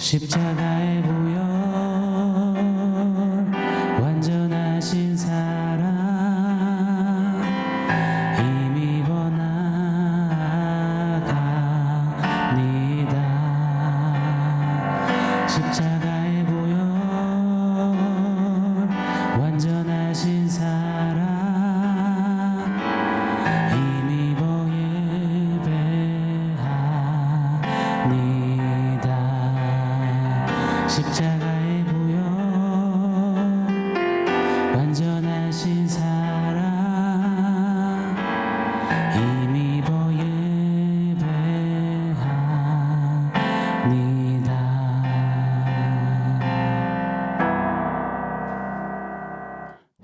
십자가의 보혈 완전하신 사랑 힘입어 나아갑니다. 십자가의 보혈 완전하신 사랑 힘입어 예배합니다. 십자가의 보혈 완전하신 사랑 힘입어 예배합니다.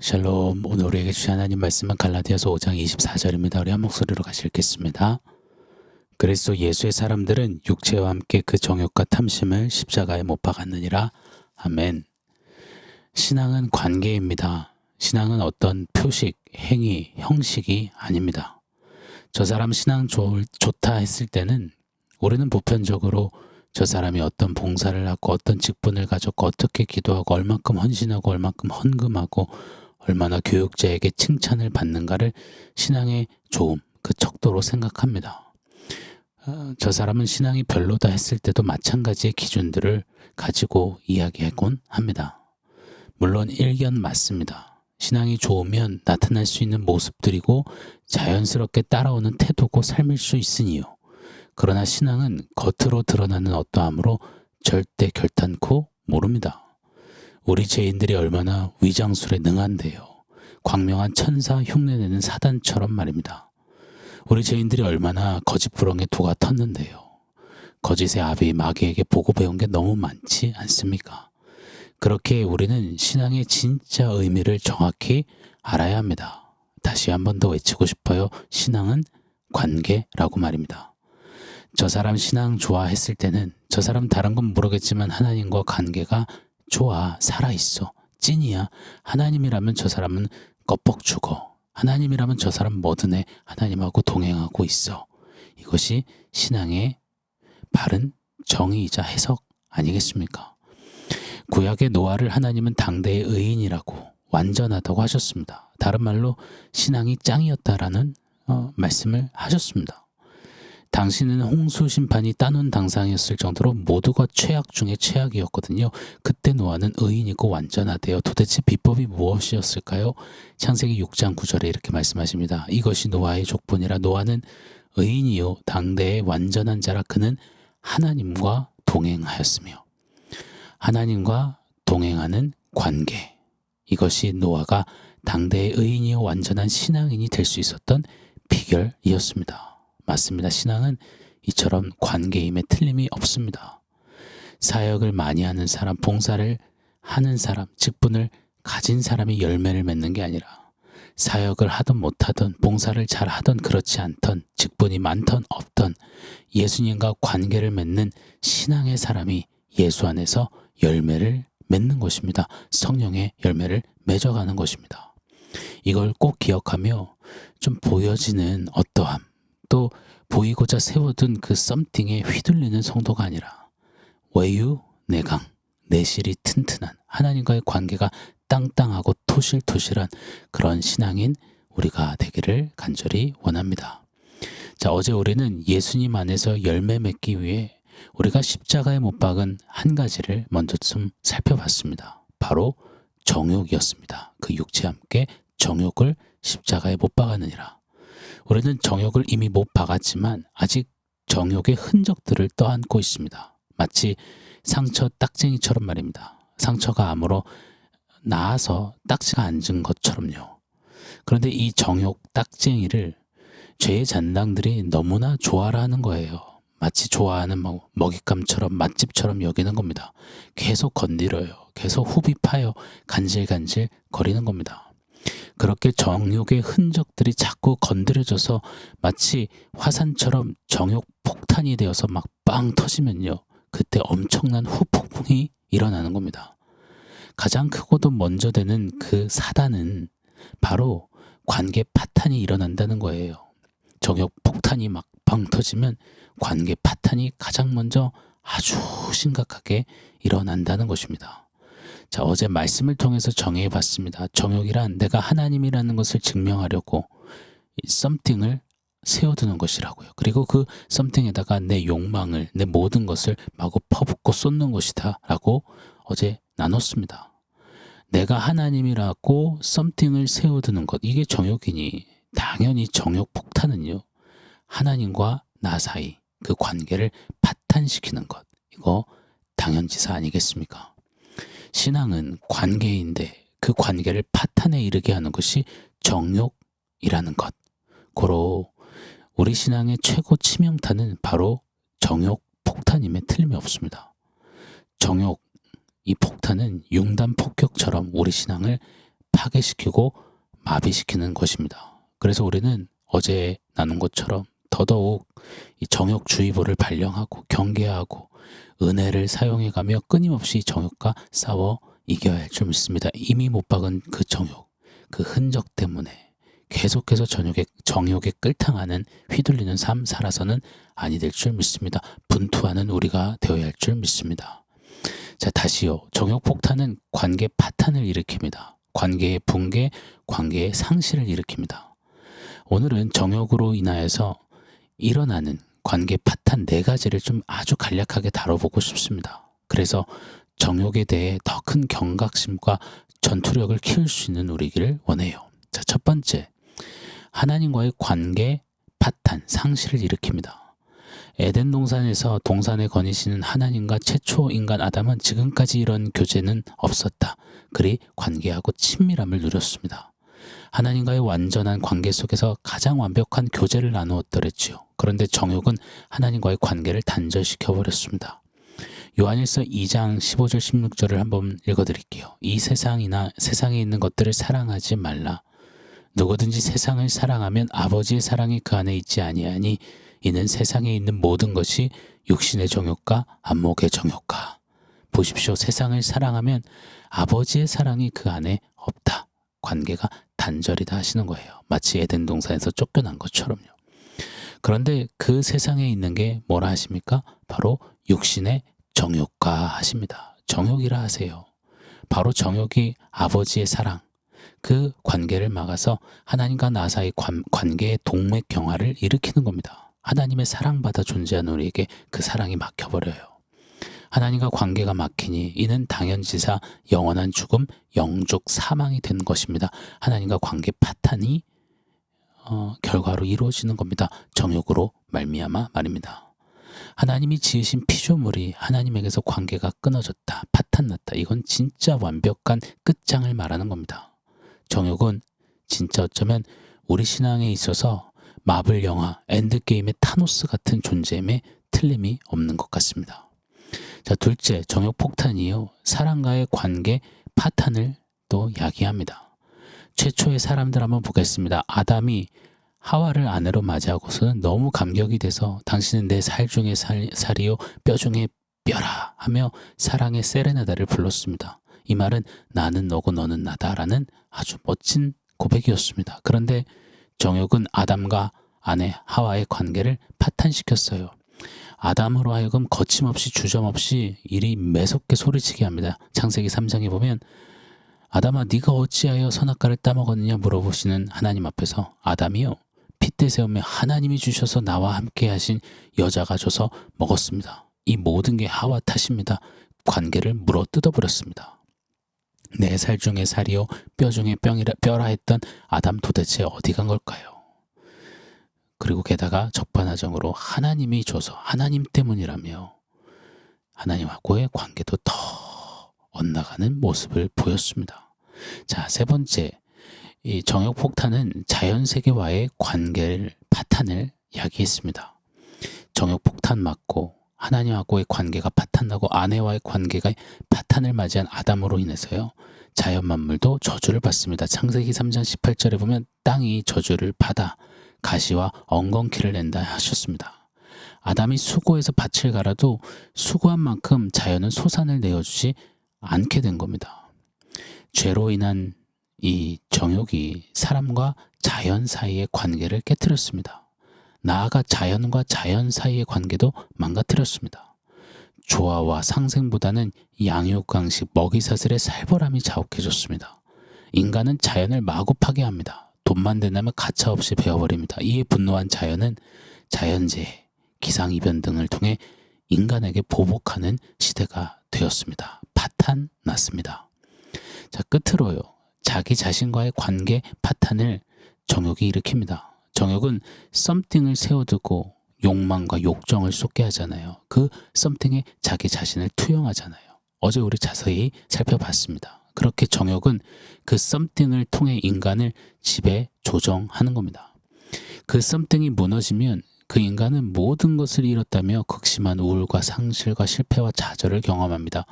샬롬. 오늘 우리에게 주신 하나님 말씀은 갈라디아서 5장 24절입니다. 우리 한 목소리로 같이 읽겠습니다. 그리스도 예수의 사람들은 육체와 함께 그 정욕과 탐심을 십자가에 못 박았느니라. 아멘. 신앙은 관계입니다. 신앙은 어떤 표식, 행위, 형식이 아닙니다. 저 사람 신앙 좋다 했을 때는 우리는 보편적으로 저 사람이 어떤 봉사를 하고 어떤 직분을 가졌고 어떻게 기도하고 얼만큼 헌신하고 얼만큼 헌금하고 얼마나 교육자에게 칭찬을 받는가를 신앙의 좋음, 그 척도로 생각합니다. 저 사람은 신앙이 별로다 했을 때도 마찬가지의 기준들을 가지고 이야기하곤 합니다. 물론 일견 맞습니다. 신앙이 좋으면 나타날 수 있는 모습들이고 자연스럽게 따라오는 태도고 삶일 수 있으니요. 그러나 신앙은 겉으로 드러나는 어떠함으로 절대 결탄코 모릅니다. 우리 죄인들이 얼마나 위장술에 능한데요. 광명한 천사 흉내내는 사단처럼 말입니다. 우리 죄인들이 얼마나 거짓부렁에 도가 텄는데요. 거짓의 아비 마귀에게 보고 배운 게 너무 많지 않습니까? 그렇게 우리는 신앙의 진짜 의미를 정확히 알아야 합니다. 다시 한 번 더 외치고 싶어요. 신앙은 관계라고 말입니다. 저 사람 신앙 좋아했을 때는 저 사람 다른 건 모르겠지만 하나님과 관계가 좋아, 살아있어, 찐이야. 하나님이라면 저 사람은 껍벅 죽어. 하나님이라면 저 사람 뭐든 해. 하나님하고 동행하고 있어. 이것이 신앙의 바른 정의이자 해석 아니겠습니까? 구약의 노아를 하나님은 당대의 의인이라고 완전하다고 하셨습니다. 다른 말로 신앙이 짱이었다라는 말씀을 하셨습니다. 당시는 홍수 심판이 따놓은 당상이었을 정도로 모두가 최악 중에 최악이었거든요. 그때 노아는 의인이고 완전하대요. 도대체 비법이 무엇이었을까요? 창세기 6장 9절에 이렇게 말씀하십니다. 이것이 노아의 족본이라. 노아는 의인이요 당대의 완전한 자라. 그는 하나님과 동행하였으며. 하나님과 동행하는 관계, 이것이 노아가 당대의 의인이요 완전한 신앙인이 될 수 있었던 비결이었습니다. 맞습니다. 신앙은 이처럼 관계임에 틀림이 없습니다. 사역을 많이 하는 사람, 봉사를 하는 사람, 직분을 가진 사람이 열매를 맺는 게 아니라 사역을 하든 못하든 봉사를 잘 하든 그렇지 않든 직분이 많든 없든 예수님과 관계를 맺는 신앙의 사람이 예수 안에서 열매를 맺는 것입니다. 성령의 열매를 맺어가는 것입니다. 이걸 꼭 기억하며 좀 보여지는 어떠함, 또 보이고자 세워둔 그 썸띵에 휘둘리는 성도가 아니라 외유 내강, 내실이 튼튼한 하나님과의 관계가 땅땅하고 토실토실한 그런 신앙인 우리가 되기를 간절히 원합니다. 자, 어제 우리는 예수님 안에서 열매 맺기 위해 우리가 십자가에 못 박은 한 가지를 먼저 좀 살펴봤습니다. 바로 정욕이었습니다. 그 육체와 함께 정욕을 십자가에 못 박았느니라. 우리는 정욕을 이미 못 박았지만 아직 정욕의 흔적들을 떠안고 있습니다. 마치 상처 딱쟁이처럼 말입니다. 상처가 암으로 나아서 딱지가 앉은 것처럼요. 그런데 이 정욕 딱쟁이를 죄의 잔당들이 너무나 좋아라 하는 거예요. 마치 좋아하는 먹잇감처럼 맛집처럼 여기는 겁니다. 계속 건드려요. 계속 후비 파요. 간질간질 거리는 겁니다. 그렇게 정욕의 흔적들이 자꾸 건드려져서 마치 화산처럼 정욕 폭탄이 되어서 막 빵 터지면요. 그때 엄청난 후폭풍이 일어나는 겁니다. 가장 크고도 먼저 되는 그 사단은 바로 관계 파탄이 일어난다는 거예요. 정욕 폭탄이 막 빵 터지면 관계 파탄이 가장 먼저 아주 심각하게 일어난다는 것입니다. 자, 어제 말씀을 통해서 정의해 봤습니다. 정욕이란 내가 하나님이라는 것을 증명하려고 something을 세워두는 것이라고요. 그리고 그 something에다가 내 욕망을, 내 모든 것을 마구 퍼붓고 쏟는 것이다 라고 어제 나눴습니다. 내가 하나님이라고 something을 세워두는 것, 이게 정욕이니 당연히 정욕 폭탄은요, 하나님과 나 사이 그 관계를 파탄시키는 것, 이거 당연지사 아니겠습니까? 신앙은 관계인데 그 관계를 파탄에 이르게 하는 것이 정욕이라는 것. 고로 우리 신앙의 최고 치명타는 바로 정욕 폭탄임에 틀림이 없습니다. 정욕, 이 폭탄은 융단 폭격처럼 우리 신앙을 파괴시키고 마비시키는 것입니다. 그래서 우리는 어제 나눈 것처럼 더더욱 이 정욕주의보를 발령하고 경계하고 은혜를 사용해가며 끊임없이 정욕과 싸워 이겨야 할 줄 믿습니다. 이미 못 박은 그 정욕, 그 흔적 때문에 계속해서 정욕에 끌당하는 휘둘리는 삶 살아서는 아니 될 줄 믿습니다. 분투하는 우리가 되어야 할 줄 믿습니다. 자, 다시요. 정욕 폭탄은 관계 파탄을 일으킵니다. 관계의 붕괴, 관계의 상실을 일으킵니다. 오늘은 정욕으로 인하여서 일어나는 관계 파탄 4가지를 좀 아주 간략하게 다뤄보고 싶습니다. 그래서 정욕에 대해 더 큰 경각심과 전투력을 키울 수 있는 우리기를 원해요. 자, 첫 번째, 하나님과의 관계 파탄, 상실을 일으킵니다. 에덴 동산에서 동산에 거니시는 하나님과 최초 인간 아담은 지금까지 이런 교제는 없었다. 그리 관계하고 친밀함을 누렸습니다. 하나님과의 완전한 관계 속에서 가장 완벽한 교제를 나누었더랬지요. 그런데 정욕은 하나님과의 관계를 단절시켜버렸습니다. 요한일서 2장 15절 16절을 한번 읽어드릴게요. 이 세상이나 세상에 있는 것들을 사랑하지 말라. 누구든지 세상을 사랑하면 아버지의 사랑이 그 안에 있지 아니하니 이는 세상에 있는 모든 것이 육신의 정욕과 안목의 정욕과. 보십시오. 세상을 사랑하면 아버지의 사랑이 그 안에 없다. 관계가 단절이다 하시는 거예요. 마치 에덴 동산에서 쫓겨난 것처럼요. 그런데 그 세상에 있는 게 뭐라 하십니까? 바로 육신의 정욕과 하십니다. 정욕이라 하세요. 바로 정욕이 아버지의 사랑, 그 관계를 막아서 하나님과 나 사이 관계의 동맥경화를 일으키는 겁니다. 하나님의 사랑받아 존재하는 우리에게 그 사랑이 막혀버려요. 하나님과 관계가 막히니 이는 당연지사 영원한 죽음, 영죽 사망이 된 것입니다. 하나님과 관계 파탄이 결과로 이루어지는 겁니다. 정욕으로 말미암아 말입니다. 하나님이 지으신 피조물이 하나님에게서 관계가 끊어졌다, 파탄났다. 이건 진짜 완벽한 끝장을 말하는 겁니다. 정욕은 진짜 어쩌면 우리 신앙에 있어서 마블 영화 엔드게임의 타노스 같은 존재임에 틀림이 없는 것 같습니다. 자, 둘째, 정욕 폭탄이요. 사람과의 관계 파탄을 또 야기합니다. 최초의 사람들 한번 보겠습니다. 아담이 하와를 아내로 맞이하고서는 너무 감격이 돼서 당신은 내 살 중에 살이요 뼈 중에 뼈라 하며 사랑의 세레나다를 불렀습니다. 이 말은 나는 너고 너는 나다라는 아주 멋진 고백이었습니다. 그런데 정욕은 아담과 아내 하와의 관계를 파탄시켰어요. 아담으로 하여금 거침없이 주저없이 이리 매섭게 소리치게 합니다. 창세기 3장에 보면 아담아 네가 어찌하여 선악과를 따먹었느냐 물어보시는 하나님 앞에서 아담이요 핏대 세우며 하나님이 주셔서 나와 함께 하신 여자가 줘서 먹었습니다. 이 모든 게 하와 탓입니다. 관계를 물어 뜯어버렸습니다. 내 살 중에 살이요 뼈 중에 뼈라 했던 아담 도대체 어디 간 걸까요? 그리고 게다가 적반하장으로 하나님이 줘서 하나님 때문이라며 하나님하고의 관계도 더 엇나가는 모습을 보였습니다. 자, 세 번째, 이 정욕 폭탄은 자연세계와의 관계를 파탄을 야기했습니다. 정욕 폭탄 맞고 하나님하고의 관계가 파탄나고 아내와의 관계가 파탄을 맞이한 아담으로 인해서요. 자연 만물도 저주를 받습니다. 창세기 3장 18절에 보면 땅이 저주를 받아 가시와 엉겅퀴를 낸다 하셨습니다. 아담이 수고해서 밭을 갈아도 수고한 만큼 자연은 소산을 내어주지 않게 된 겁니다. 죄로 인한 이 정욕이 사람과 자연 사이의 관계를 깨뜨렸습니다. 나아가 자연과 자연 사이의 관계도 망가뜨렸습니다. 조화와 상생보다는 양육강식, 먹이사슬의 살벌함이 자욱해졌습니다. 인간은 자연을 마구 파괴합니다. 돈만 된다면 가차없이 베어버립니다. 이에 분노한 자연은 자연재해, 기상이변 등을 통해 인간에게 보복하는 시대가 되었습니다. 파탄 났습니다. 자, 끝으로요. 자기 자신과의 관계 파탄을 정욕이 일으킵니다. 정욕은 썸띵을 세워두고 욕망과 욕정을 쏟게 하잖아요. 그 썸띵에 자기 자신을 투영하잖아요. 어제 우리 자세히 살펴봤습니다. 그렇게 정욕은 그 썸띵을 통해 인간을 지배, 조정하는 겁니다. 그 썸띵이 무너지면 그 인간은 모든 것을 잃었다며 극심한 우울과 상실과 실패와 좌절을 경험합니다.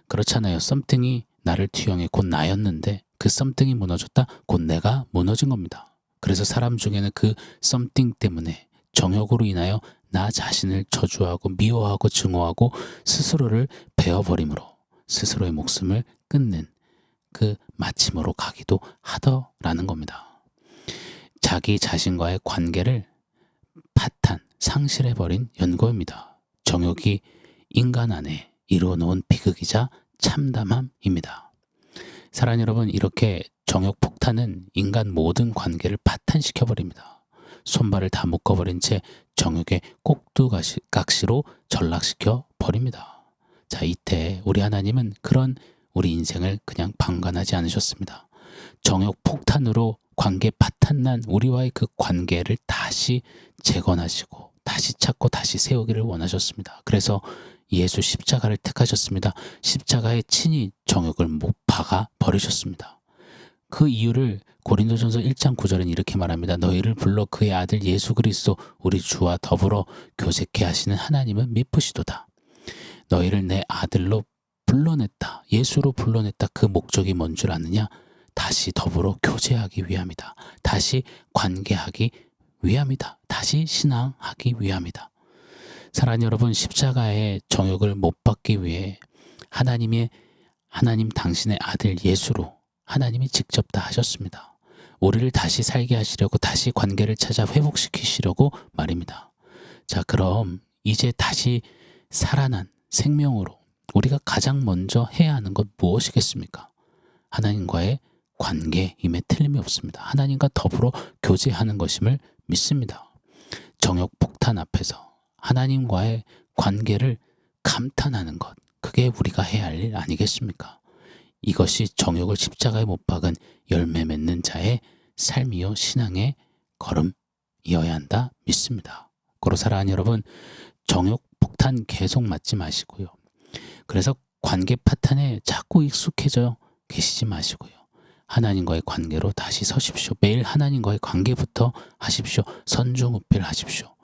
그렇잖아요. 썸띵이 나를 투영해 곧 나였는데 그 썸띵이 무너졌다 곧 내가 무너진 겁니다. 그래서 사람 중에는 그 썸띵 때문에 정욕으로 인하여 나 자신을 저주하고 미워하고 증오하고 스스로를 베어버림으로 스스로의 목숨을 끊는 그 마침으로 가기도 하더라는 겁니다. 자기 자신과의 관계를 파탄, 상실해버린 연고입니다. 정욕이 인간 안에 이루어놓은 비극이자 참담함입니다. 사랑하는 여러분, 이렇게 정욕 폭탄은 인간 모든 관계를 파탄시켜버립니다. 손발을 다 묶어버린 채 정욕의 꼭두각시로 전락시켜 버립니다. 자, 이때 우리 하나님은 그런 우리 인생을 그냥 방관하지 않으셨습니다. 정욕 폭탄으로 관계 파탄난 우리와의 그 관계를 다시 재건하시고 다시 찾고 다시 세우기를 원하셨습니다. 그래서 예수 십자가를 택하셨습니다. 십자가에 친히 정욕을 못 박아 버리셨습니다. 그 이유를 고린도전서 1장 9절은 이렇게 말합니다. 너희를 불러 그의 아들 예수 그리스도 우리 주와 더불어 교제케 하시는 하나님은 미쁘시도다. 너희를 내 아들로 불러냈다. 예수로 불러냈다. 그 목적이 뭔 줄 아느냐? 다시 더불어 교제하기 위함이다. 다시 관계하기 위함이다. 다시 신앙하기 위함이다. 사랑하는 여러분, 십자가의 정욕을 못 받기 위해 하나님 당신의 아들 예수로 하나님이 직접 다 하셨습니다. 우리를 다시 살게 하시려고 다시 관계를 찾아 회복시키시려고 말입니다. 자, 그럼 이제 다시 살아난 생명으로 우리가 가장 먼저 해야 하는 것 무엇이겠습니까? 하나님과의 관계임에 틀림이 없습니다. 하나님과 더불어 교제하는 것임을 믿습니다. 정욕 폭탄 앞에서 하나님과의 관계를 감탄하는 것, 그게 우리가 해야 할 일 아니겠습니까? 이것이 정욕을 십자가에 못 박은 열매 맺는 자의 삶이요 신앙의 걸음이어야 한다 믿습니다. 고로 사랑하는 여러분, 정욕 폭탄 계속 맞지 마시고요. 그래서 관계 파탄에 자꾸 익숙해져 계시지 마시고요. 하나님과의 관계로 다시 서십시오. 매일 하나님과의 관계부터 하십시오. 선중우필하십시오.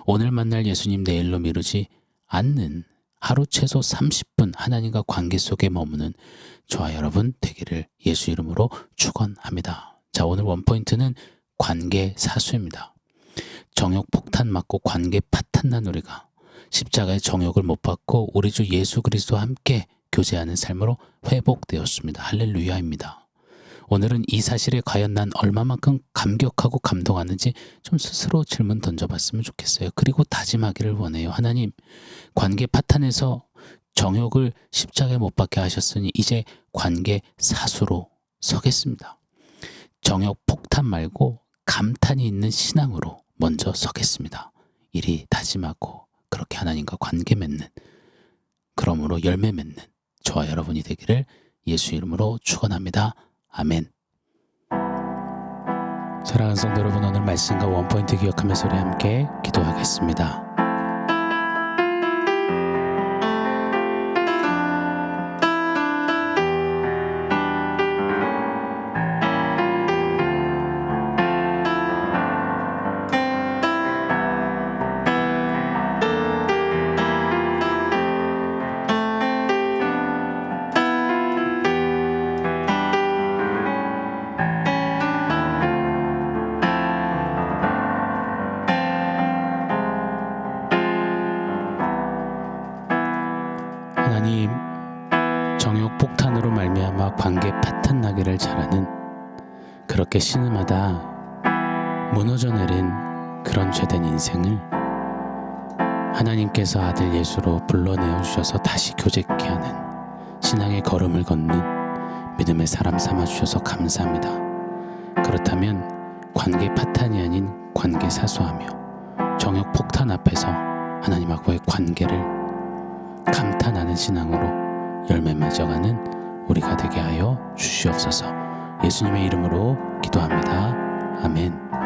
오늘 만날 예수님 내일로 미루지 않는 하루 최소 30분 하나님과 관계 속에 머무는 저와 여러분 되기를 예수 이름으로 축원합니다. 자, 오늘 원포인트는 관계 사수입니다. 정욕 폭탄 맞고 관계 파탄난 우리가 십자가의 정욕을 못 받고 우리 주 예수 그리스도와 함께 교제하는 삶으로 회복되었습니다. 할렐루야입니다. 오늘은 이 사실에 과연 난 얼마만큼 감격하고 감동하는지 좀 스스로 질문 던져봤으면 좋겠어요. 그리고 다짐하기를 원해요. 하나님, 관계 파탄에서 정욕을 십자가에 못 박게 하셨으니 이제 관계 사수로 서겠습니다. 정욕 폭탄 말고 감탄이 있는 신앙으로 먼저 서겠습니다. 이리 다짐하고 그렇게 하나님과 관계 맺는, 그러므로 열매 맺는 저와 여러분이 되기를 예수 이름으로 축원합니다. 아멘. 사랑하는 성도 여러분, 오늘 말씀과 원포인트 기억하면서 우리 함께 기도하겠습니다. 하나님, 정욕 폭탄으로 말미암아 관계 파탄 나기를 잘하는, 그렇게 신음하다 무너져 내린 그런 죄된 인생을 하나님께서 아들 예수로 불러내어 주셔서 다시 교제케 하는 신앙의 걸음을 걷는 믿음의 사람 삼아주셔서 감사합니다. 그렇다면 관계 파탄이 아닌 관계 사수하며 정욕 폭탄 앞에서 하나님하고의 관계를 감탄하는 신앙으로 열매 맺어가는 우리가 되게 하여 주시옵소서. 예수님의 이름으로 기도합니다. 아멘.